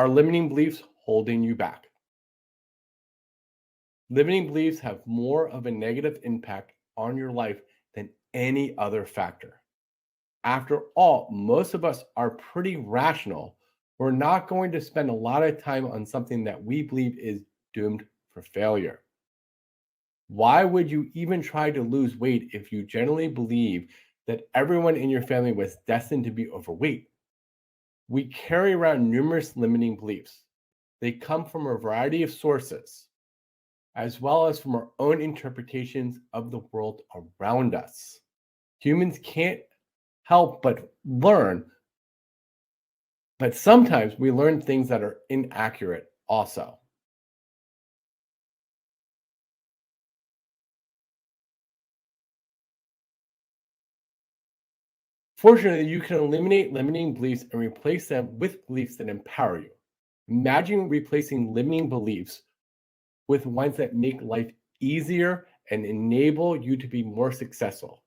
Are limiting beliefs holding you back? Limiting beliefs have more of a negative impact on your life than any other factor. After all, most of us are pretty rational. We're not going to spend a lot of time on something that we believe is doomed for failure. Why would you even try to lose weight if you generally believe that everyone in your family was destined to be overweight? We carry around numerous limiting beliefs. They come from a variety of sources, as well as from our own interpretations of the world around us. Humans can't help but learn, but sometimes we learn things that are inaccurate also. Fortunately, you can eliminate limiting beliefs and replace them with beliefs that empower you. Imagine replacing limiting beliefs with ones that make life easier and enable you to be more successful.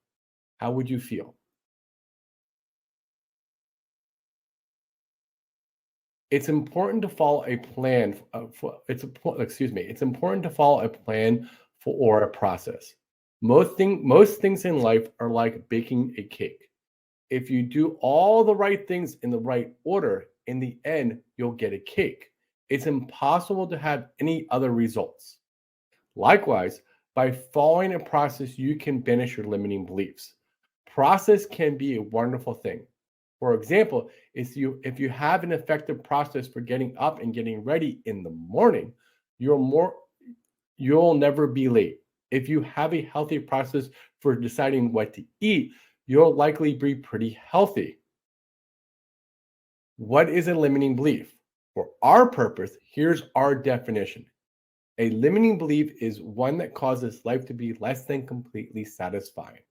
How would you feel? It's important to follow a plan. It's important to follow a plan for or a process. Most things in life are like baking a cake. If you do all the right things in the right order, in the end, you'll get a cake. It's impossible to have any other results. Likewise, by following a process, you can banish your limiting beliefs. Process can be a wonderful thing. For example, if you have an effective process for getting up and getting ready in the morning, you're more you'll never be late. If you have a healthy process for deciding what to eat, you'll likely be pretty healthy. What is a limiting belief? For our purpose, here's our definition. A limiting belief is one that causes life to be less than completely satisfying.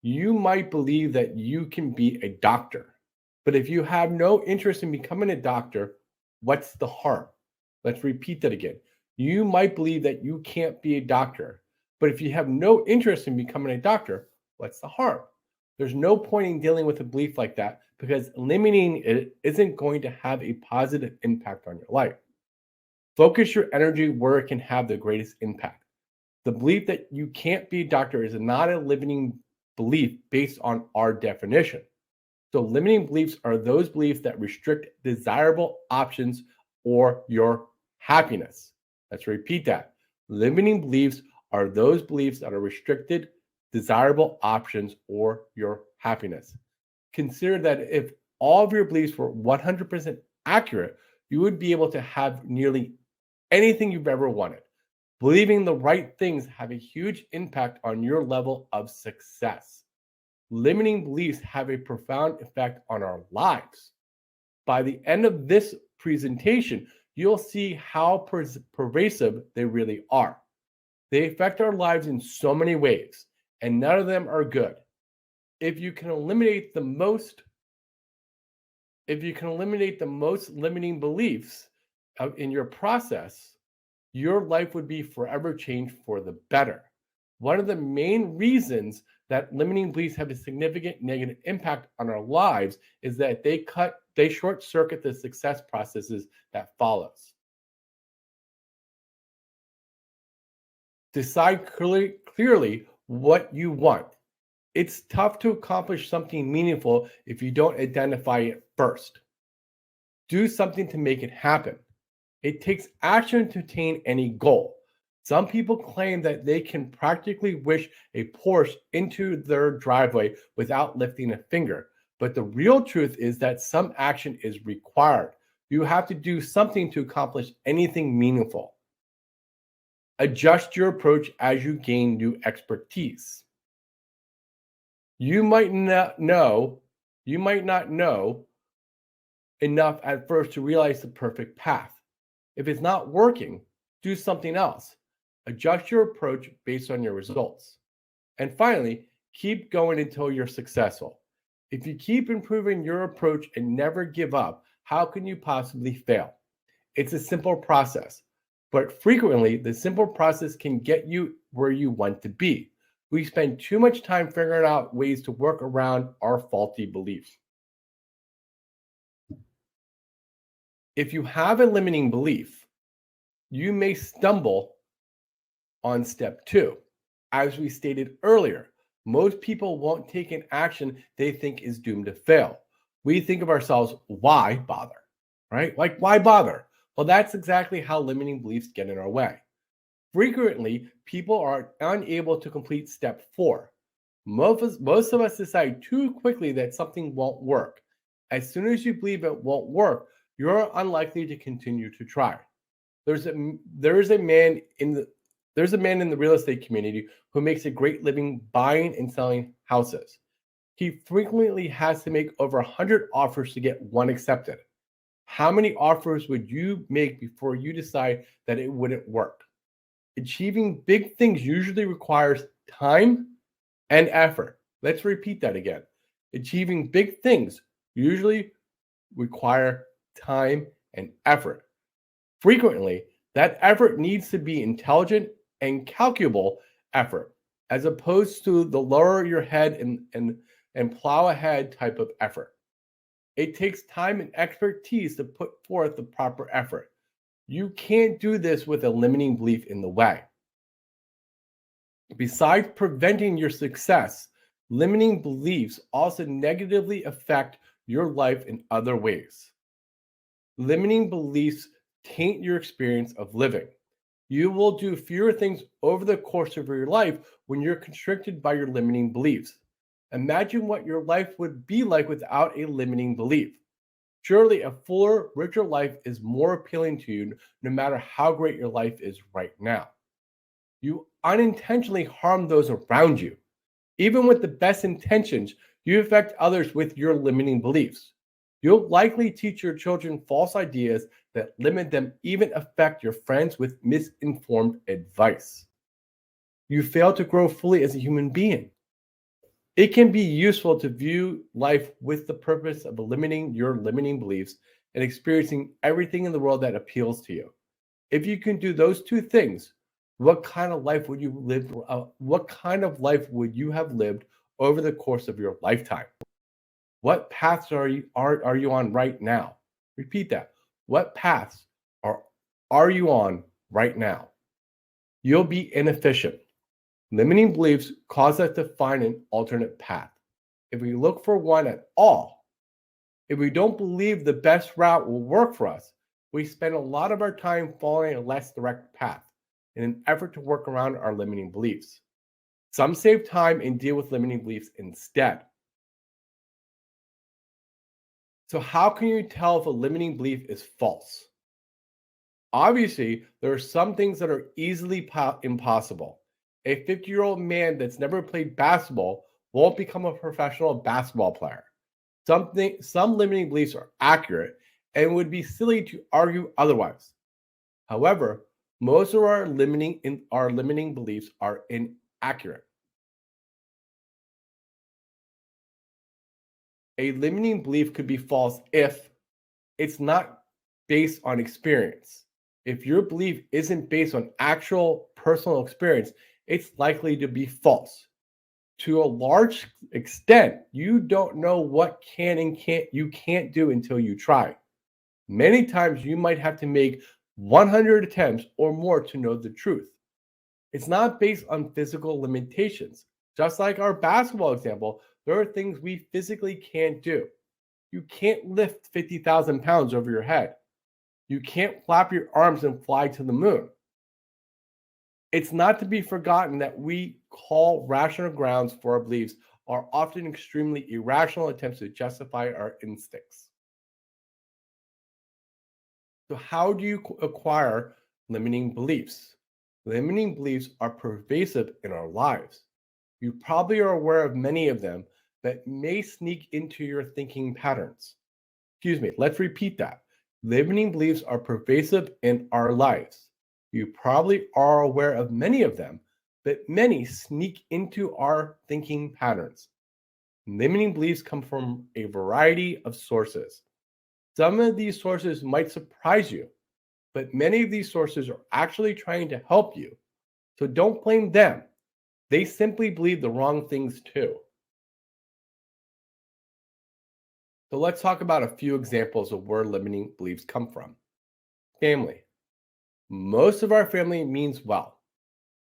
You might believe that you can be a doctor, but if you have no interest in becoming a doctor, what's the harm? Let's repeat that again. You might believe that you can't be a doctor, but if you have no interest in becoming a doctor, what's the harm? There's no point in dealing with a belief like that because limiting it isn't going to have a positive impact on your life. Focus your energy where it can have the greatest impact. The belief that you can't be a doctor is not a limiting belief based on our definition. So, limiting beliefs are those beliefs that restrict desirable options or your happiness. Let's repeat that. Limiting beliefs are those beliefs that are restricted desirable options or your happiness. Consider that if all of your beliefs were 100% accurate, you would be able to have nearly anything you've ever wanted. Believing the right things have a huge impact on your level of success. Limiting beliefs have a profound effect on our lives. By the end of this presentation, you'll see how pervasive they really are. They affect our lives in so many ways, and none of them are good. If you can eliminate the most limiting beliefs in your process, your life would be forever changed for the better. One of the main reasons that limiting beliefs have a significant negative impact on our lives is that they short circuit the success processes that follows. Decide clearly what you want. It's tough to accomplish something meaningful if you don't identify it first. Do something to make it happen. It takes action to attain any goal. Some people claim that they can practically wish a Porsche into their driveway without lifting a finger. But the real truth is that some action is required. You have to do something to accomplish anything meaningful. Adjust your approach as you gain new expertise. You might not know enough at first to realize the perfect path. If it's not working, do something else. Adjust your approach based on your results. And finally, keep going until you're successful. If you keep improving your approach and never give up, how can you possibly fail? It's a simple process, but frequently the simple process can get you where you want to be. We spend too much time figuring out ways to work around our faulty beliefs. If you have a limiting belief, you may stumble on step two. As we stated earlier, most people won't take an action they think is doomed to fail. We think of ourselves, why bother? Right? Like, why bother? Well, that's exactly how limiting beliefs get in our way. Frequently, people are unable to complete step four. Most of us decide too quickly that something won't work. As soon as you believe it won't work, you're unlikely to continue to try. There's a there's a man in the there's a man in the real estate community who makes a great living buying and selling houses. He frequently has to make over 100 offers to get one accepted. How many offers would you make before you decide that it wouldn't work? Achieving big things usually requires time and effort. Let's repeat that again. Achieving big things usually require time and effort. Frequently, that effort needs to be intelligent and calculable effort, as opposed to the lower your head and plow ahead type of effort. It takes time and expertise to put forth the proper effort. You can't do this with a limiting belief in the way. Besides preventing your success, limiting beliefs also negatively affect your life in other ways. Limiting beliefs taint your experience of living. You will do fewer things over the course of your life when you're constricted by your limiting beliefs. Imagine what your life would be like without a limiting belief. Surely a fuller, richer life is more appealing to you no matter how great your life is right now. You unintentionally harm those around you. Even with the best intentions, you affect others with your limiting beliefs. You'll likely teach your children false ideas that limit them, even affect your friends with misinformed advice. You fail to grow fully as a human being. It can be useful to view life with the purpose of eliminating your limiting beliefs and experiencing everything in the world that appeals to you. If you can do those two things, what kind of life would you live? What kind of life would you have lived over the course of your lifetime? What paths are you on right now? Repeat that. What paths are are you on right now? You'll be inefficient. Limiting beliefs cause us to find an alternate path. If we look for one at all, if we don't believe the best route will work for us, we spend a lot of our time following a less direct path in an effort to work around our limiting beliefs. Some save time and deal with limiting beliefs instead. So, how can you tell if a limiting belief is false? Obviously, there are some things that are easily impossible. A 50-year-old man that's never played basketball won't become a professional basketball player. Some limiting beliefs are accurate and would be silly to argue otherwise. However, most of our limiting beliefs are inaccurate. A limiting belief could be false if it's not based on experience. If your belief isn't based on actual personal experience, it's likely to be false. To a large extent, you don't know what you can't do until you try. Many times you might have to make 100 attempts or more to know the truth. It's not based on physical limitations. Just like our basketball example, there are things we physically can't do. You can't lift 50,000 pounds over your head. You can't flap your arms and fly to the moon. It's not to be forgotten that we call rational grounds for our beliefs are often extremely irrational attempts to justify our instincts. So, how do you acquire limiting beliefs? Limiting beliefs are pervasive in our lives. You probably are aware of many of them that may sneak into your thinking patterns. Excuse me, let's repeat that. Limiting beliefs are pervasive in our lives. You probably are aware of many of them, but many sneak into our thinking patterns. Limiting beliefs come from a variety of sources. Some of these sources might surprise you, but many of these sources are actually trying to help you. So don't blame them. They simply believe the wrong things too. So let's talk about a few examples of where limiting beliefs come from. Family. Most of our family means well,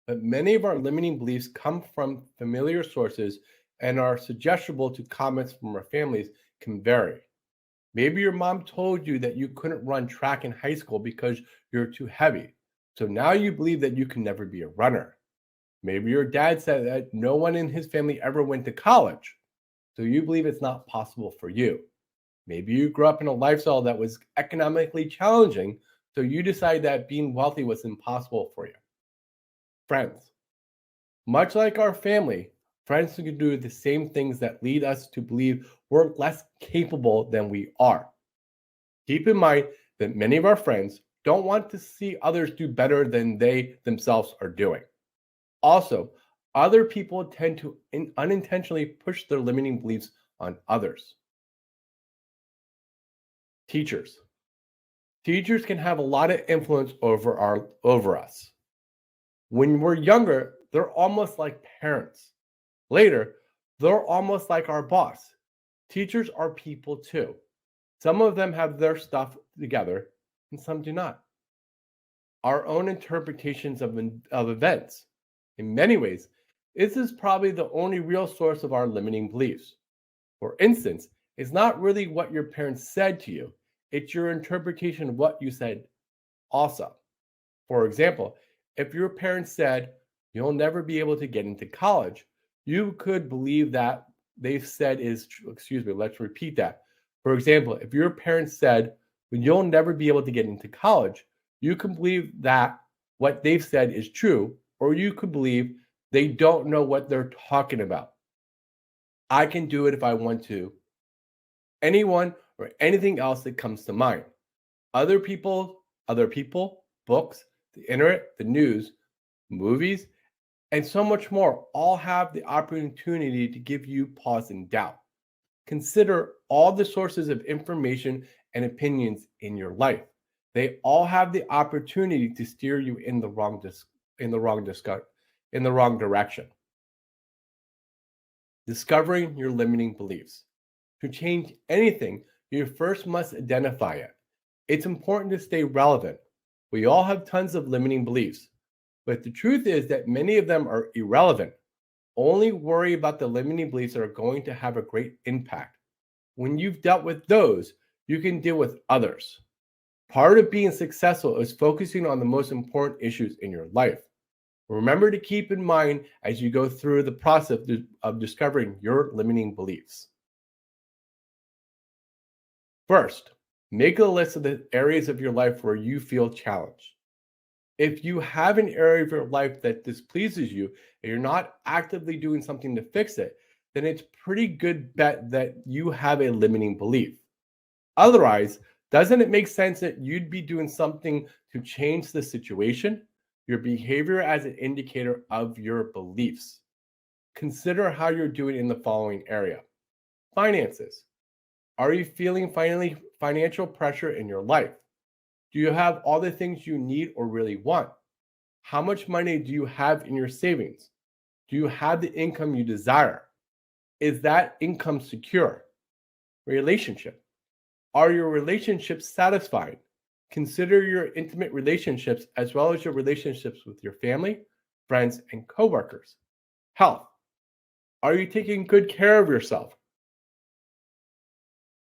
but many of our limiting beliefs come from familiar sources and are suggestible to comments from our families can vary. Maybe your mom told you that you couldn't run track in high school because you're too heavy. So now you believe that you can never be a runner. Maybe your dad said that no one in his family ever went to college. So you believe it's not possible for you. Maybe you grew up in a lifestyle that was economically challenging. So you decide that being wealthy was impossible for you. Friends. Much like our family, friends can do the same things that lead us to believe we're less capable than we are. Keep in mind that many of our friends don't want to see others do better than they themselves are doing. Also, other people tend to unintentionally push their limiting beliefs on others. Teachers. Teachers can have a lot of influence over us. When we're younger, they're almost like parents. Later, they're almost like our boss. Teachers are people too. Some of them have their stuff together and some do not. Our own interpretations of events. In many ways, this is probably the only real source of our limiting beliefs. For instance, it's not really what your parents said to you, it's your interpretation of what you said also. For example, if your parents said, you'll never be able to get into college, you could believe that they've said is true. Excuse me, let's repeat that. For example, if your parents said, you'll never be able to get into college, you can believe that what they've said is true, or you could believe they don't know what they're talking about. I can do it if I want to. Anyone or anything else that comes to mind. Other people, books, the internet, the news, movies, and so much more all have the opportunity to give you pause and doubt. Consider all the sources of information and opinions in your life. They all have the opportunity to steer you in the wrong direction. Discovering your limiting beliefs. To change anything, you first must identify it. It's important to stay relevant. We all have tons of limiting beliefs, but the truth is that many of them are irrelevant. Only worry about the limiting beliefs that are going to have a great impact. When you've dealt with those, you can deal with others. Part of being successful is focusing on the most important issues in your life. Remember to keep in mind as you go through the process of discovering your limiting beliefs. First, make a list of the areas of your life where you feel challenged. If you have an area of your life that displeases you and you're not actively doing something to fix it, then it's pretty good bet that you have a limiting belief. Otherwise, doesn't it make sense that you'd be doing something to change the situation? Your behavior as an indicator of your beliefs. Consider how you're doing in the following area. Finances. Are you feeling financial pressure in your life? Do you have all the things you need or really want? How much money do you have in your savings? Do you have the income you desire? Is that income secure? Relationship. Are your relationships satisfied? Consider your intimate relationships as well as your relationships with your family, friends, and coworkers. Health. Are you taking good care of yourself?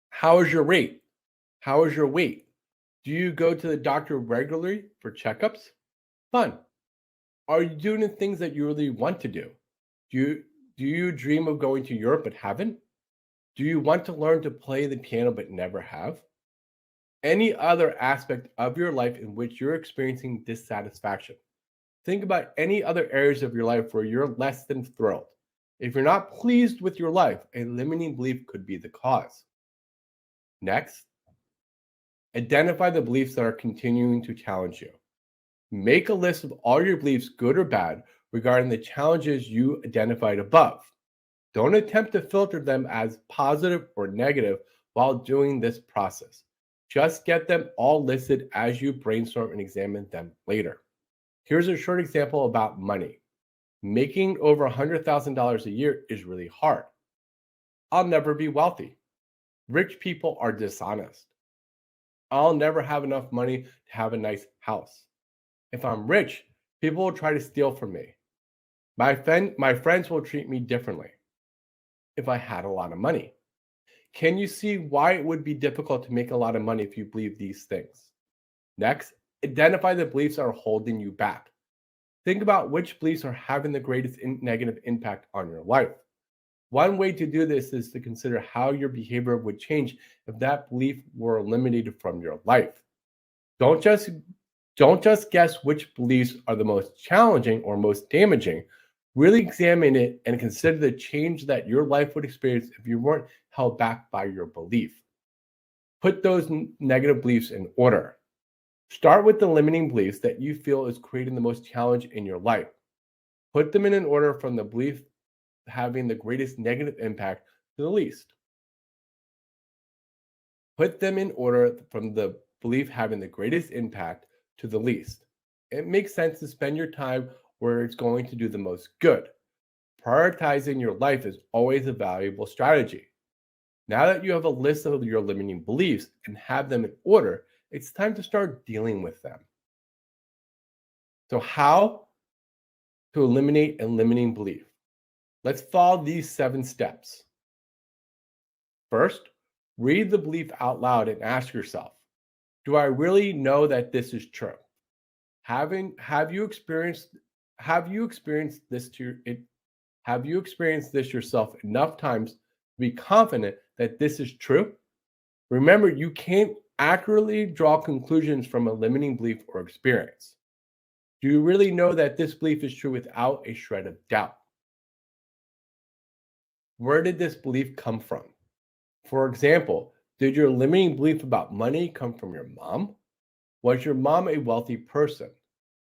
How is your rate? How is your weight? Do you go to the doctor regularly for checkups? Fun. Are you doing the things that you really want to do? Do you dream of going to Europe but haven't? Do you want to learn to play the piano but never have? Any other aspect of your life in which you're experiencing dissatisfaction. Think about any other areas of your life where you're less than thrilled. If you're not pleased with your life, a limiting belief could be the cause. Next, identify the beliefs that are continuing to challenge you. Make a list of all your beliefs, good or bad, regarding the challenges you identified above. Don't attempt to filter them as positive or negative while doing this process. Just get them all listed as you brainstorm and examine them later. Here's a short example about money. Making over $100,000 a year is really hard. I'll never be wealthy. Rich people are dishonest. I'll never have enough money to have a nice house. If I'm rich, people will try to steal from me. My friends will treat me differently if I had a lot of money. Can you see why it would be difficult to make a lot of money if you believe these things? Next, identify the beliefs that are holding you back. Think about which beliefs are having the greatest negative impact on your life. One way to do this is to consider how your behavior would change if that belief were eliminated from your life. Don't just don't just guess which beliefs are the most challenging or most damaging. Really examine it and consider the change that your life would experience if you weren't held back by your belief. Put those negative beliefs in order. Start with the limiting beliefs that you feel is creating the most challenge in your life. Put them in an order from the belief having the greatest negative impact to the least. Put them in order from the belief having the greatest impact to the least. It makes sense to spend your time where it's going to do the most good. Prioritizing your life is always a valuable strategy. Now that you have a list of your limiting beliefs and have them in order, it's time to start dealing with them. So, how to eliminate a limiting belief? Let's follow these 7 steps. First, read the belief out loud and ask yourself, do I really know that this is true? Have you experienced this yourself enough times to be confident that this is true? Remember, you can't accurately draw conclusions from a limiting belief or experience. Do you really know that this belief is true without a shred of doubt? Where did this belief come from? For example, did your limiting belief about money come from your mom? Was your mom a wealthy person?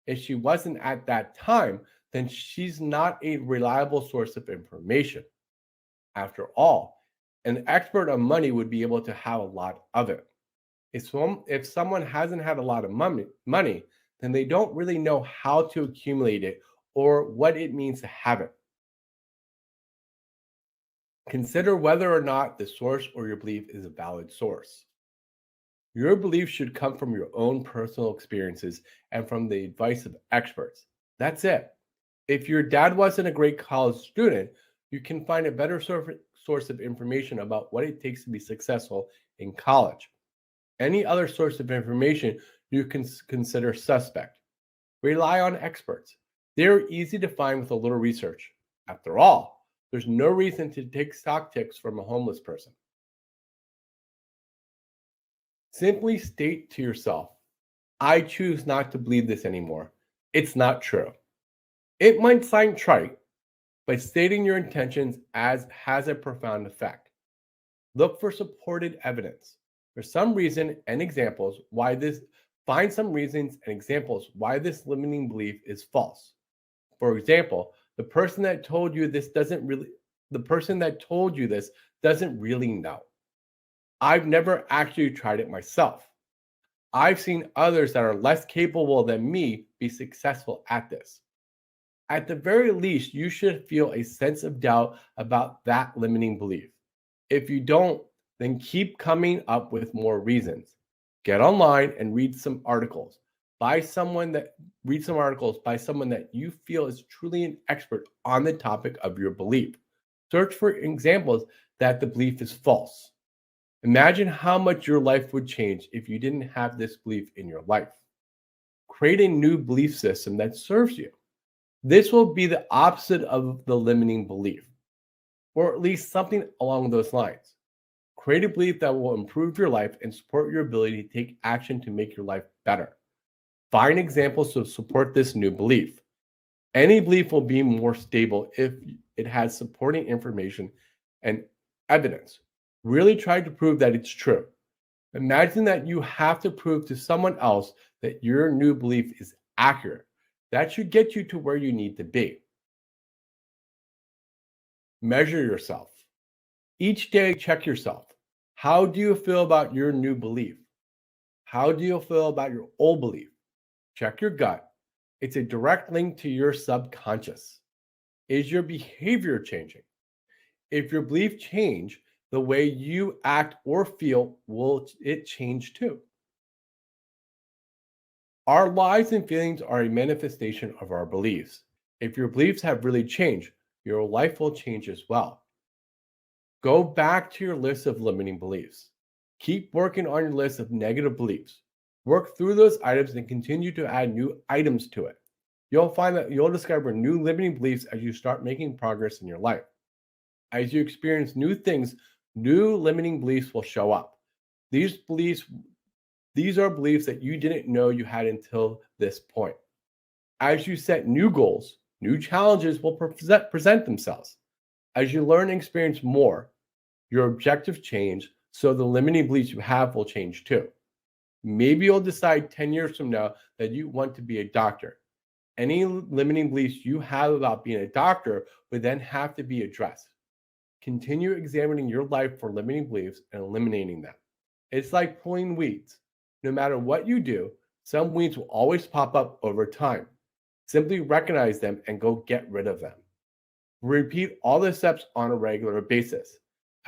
If she wasn't at that time, then she's not a reliable source of information. After all, an expert on money would be able to have a lot of it. If someone hasn't had a lot of money, then they don't really know how to accumulate it or what it means to have it. Consider whether or not the source or your belief is a valid source. Your belief should come from your own personal experiences and from the advice of experts. That's it. If your dad wasn't a great college student, you can find a better source of information about what it takes to be successful in college. Any other source of information you can consider suspect. Rely on experts. They're easy to find with a little research. After all, there's no reason to take stock tips from a homeless person. Simply state to yourself, I choose not to believe this anymore. It's not true. It might sound trite, but stating your intentions has a profound effect. Look for supported evidence. Find some reasons and examples why this limiting belief is false. For example, the person that told you this doesn't really know. I've never actually tried it myself. I've seen others that are less capable than me be successful at this. At the very least, you should feel a sense of doubt about that limiting belief. If you don't, then keep coming up with more reasons. Get online and read some articles. Read some articles by someone that you feel is truly an expert on the topic of your belief. Search for examples that the belief is false. Imagine how much your life would change if you didn't have this belief in your life. Create a new belief system that serves you. This will be the opposite of the limiting belief, or at least something along those lines. Create a belief that will improve your life and support your ability to take action to make your life better. Find examples to support this new belief. Any belief will be more stable if it has supporting information and evidence. Really try to prove that it's true. Imagine that you have to prove to someone else that your new belief is accurate. That should get you to where you need to be. Measure yourself. Each day, check yourself. How do you feel about your new belief? How do you feel about your old belief? Check your gut. It's a direct link to your subconscious. Is your behavior changing? If your belief change, the way you act or feel will it change too. Our lives and feelings are a manifestation of our beliefs. If your beliefs have really changed, your life will change as well. Go back to your list of limiting beliefs. Keep working on your list of negative beliefs. Work through those items and continue to add new items to it. You'll find that you'll discover new limiting beliefs as you start making progress in your life. As you experience new things, new limiting beliefs will show up. These are beliefs that you didn't know you had until this point. As you set new goals, new challenges will present themselves. As you learn and experience more, your objectives change, so the limiting beliefs you have will change too. Maybe you'll decide 10 years from now that you want to be a doctor. Any limiting beliefs you have about being a doctor would then have to be addressed. Continue examining your life for limiting beliefs and eliminating them. It's like pulling weeds. No matter what you do, some weeds will always pop up over time. Simply recognize them and go get rid of them. Repeat all the steps on a regular basis.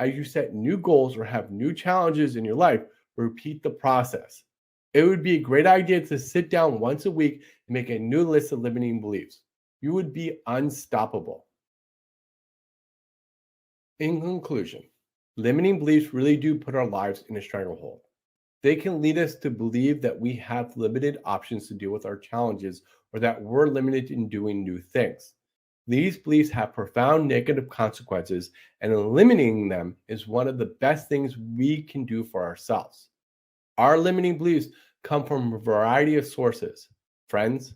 As you set new goals or have new challenges in your life, repeat the process. It would be a great idea to sit down once a week and make a new list of limiting beliefs. You would be unstoppable. In conclusion, limiting beliefs really do put our lives in a stranglehold. They can lead us to believe that we have limited options to deal with our challenges or that we're limited in doing new things. These beliefs have profound negative consequences, and eliminating them is one of the best things we can do for ourselves. Our limiting beliefs come from a variety of sources: friends,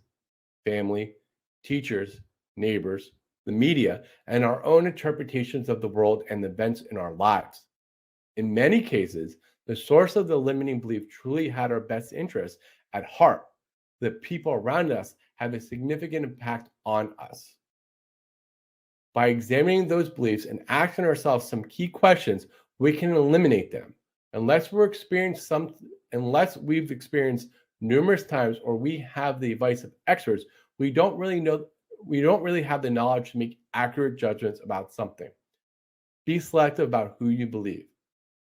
family, teachers, neighbors, the media, and our own interpretations of the world and the events in our lives. In many cases, the source of the limiting belief truly had our best interests at heart. The people around us have a significant impact on us. By examining those beliefs and asking ourselves some key questions, we can eliminate them. Unless we've experienced numerous times or we have the advice of experts, we don't really have the knowledge to make accurate judgments about something. Be selective about who you believe.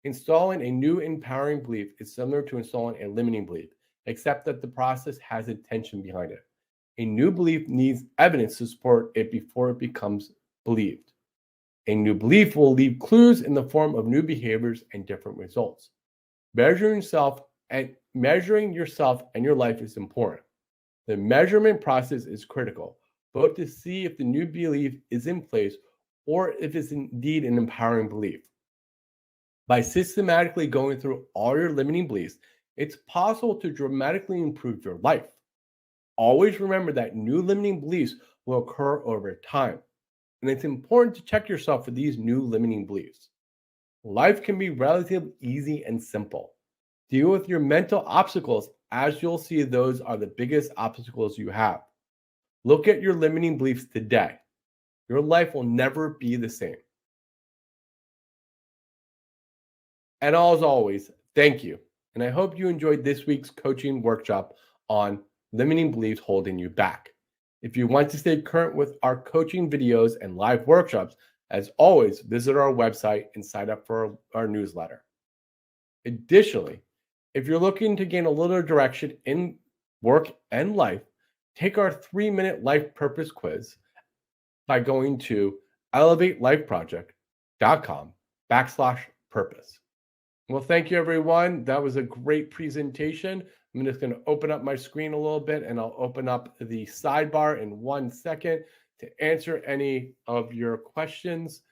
Installing a new empowering belief is similar to installing a limiting belief, except that the process has intention behind it. A new belief needs evidence to support it before it becomes believed. A new belief will leave clues in the form of new behaviors and different results. Measuring yourself and your life is important. The measurement process is critical, both to see if the new belief is in place or if it's indeed an empowering belief. By systematically going through all your limiting beliefs, it's possible to dramatically improve your life. Always remember that new limiting beliefs will occur over time, and it's important to check yourself for these new limiting beliefs. Life can be relatively easy and simple. Deal with your mental obstacles, as you'll see those are the biggest obstacles you have. Look at your limiting beliefs today. Your life will never be the same. And as always, thank you. And I hope you enjoyed this week's coaching workshop on limiting beliefs holding you back. If you want to stay current with our coaching videos and live workshops, as always, visit our website and sign up for our newsletter. Additionally, if you're looking to gain a little direction in work and life, take our 3-minute life purpose quiz by going to elevatelifeproject.com/purpose. Well, thank you, everyone. That was a great presentation. I'm just going to open up my screen a little bit, and I'll open up the sidebar in 1 second to answer any of your questions.